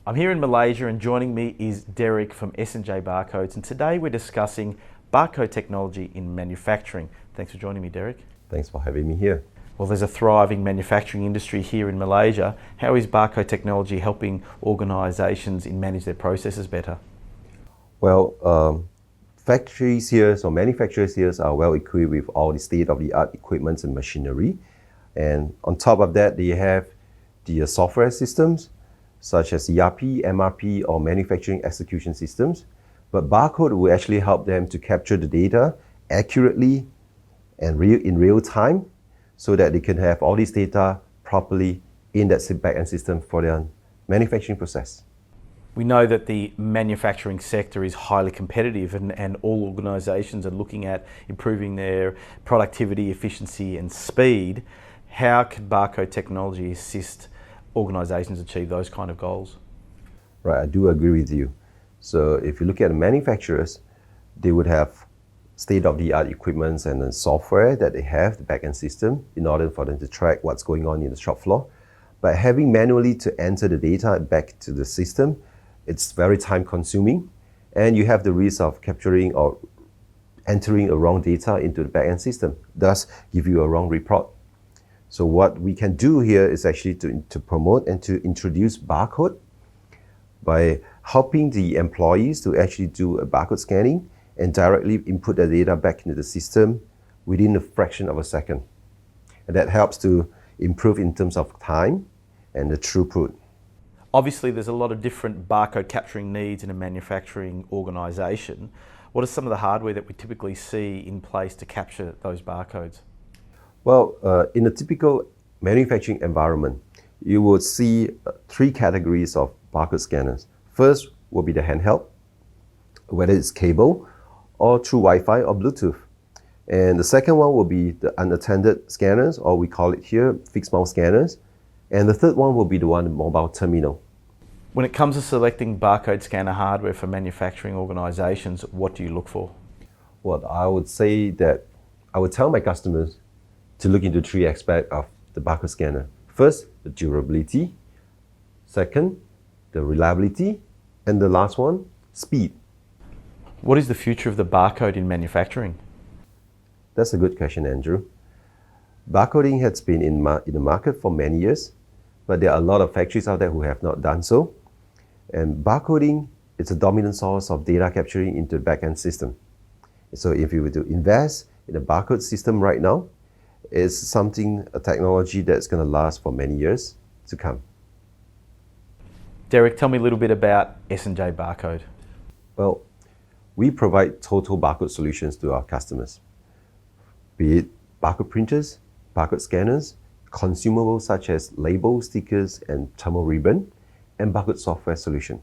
I'm here in Malaysia and joining me is Derek from S&J Barcodes, and today we're discussing barcode technology in manufacturing. Thanks for joining me, Derek. Thanks for having me here. Well, there's a thriving manufacturing industry here in Malaysia. How is barcode technology helping organisations in manage their processes better? Well, factories here, so manufacturers here are well equipped with all the state-of-the-art equipment and machinery. And on top of that, they have the software systems, such as ERP, MRP, or manufacturing execution systems. But Barcode will actually help them to capture the data accurately and in real time so that they can have all this data properly in that back-end system for their manufacturing process. We know that the manufacturing sector is highly competitive and all organisations are looking at improving their productivity, efficiency and speed. How can barcode technology assist organisations achieve those kind of goals? Right, I do agree with you. So if you look at the manufacturers, they would have state-of-the-art equipment and the software that they have, the back-end system, in order for them to track what's going on in the shop floor. But having manually to enter the data back to the system, it's very time-consuming, and you have the risk of capturing or entering a wrong data into the back-end system, thus give you a wrong report. So what we can do here is actually to promote and to introduce barcode by helping the employees to actually do a barcode scanning and directly input the data back into the system within a fraction of a second. And that helps to improve in terms of time and the throughput. Obviously, there's a lot of different barcode capturing needs in a manufacturing organisation. What are some of the hardware that we typically see in place to capture those barcodes? Well, in a typical manufacturing environment, you will see three categories of barcode scanners. First will be the handheld, whether it's cable or through Wi-Fi or Bluetooth. And the second one will be the unattended scanners, or we call it here fixed mount scanners. And the third one will be the one mobile terminal. When it comes to selecting barcode scanner hardware for manufacturing organisations, what do you look for? Well, I would say that I would tell my customers to look into three aspects of the barcode scanner. First, the durability. Second, the reliability. And the last one, speed. What is the future of the barcode in manufacturing? That's a good question, Andrew. Barcoding has been in the market for many years, but there are a lot of factories out there who have not done so. And barcoding is a dominant source of data capturing into the back-end system. So if you were to invest in a barcode system right now, it's a technology that's going to last for many years to come. Derek, tell me a little bit about S&J Barcode. Well, we provide total barcode solutions to our customers, be it barcode printers, barcode scanners, consumables such as labels, stickers, and thermal ribbon, and barcode software solution.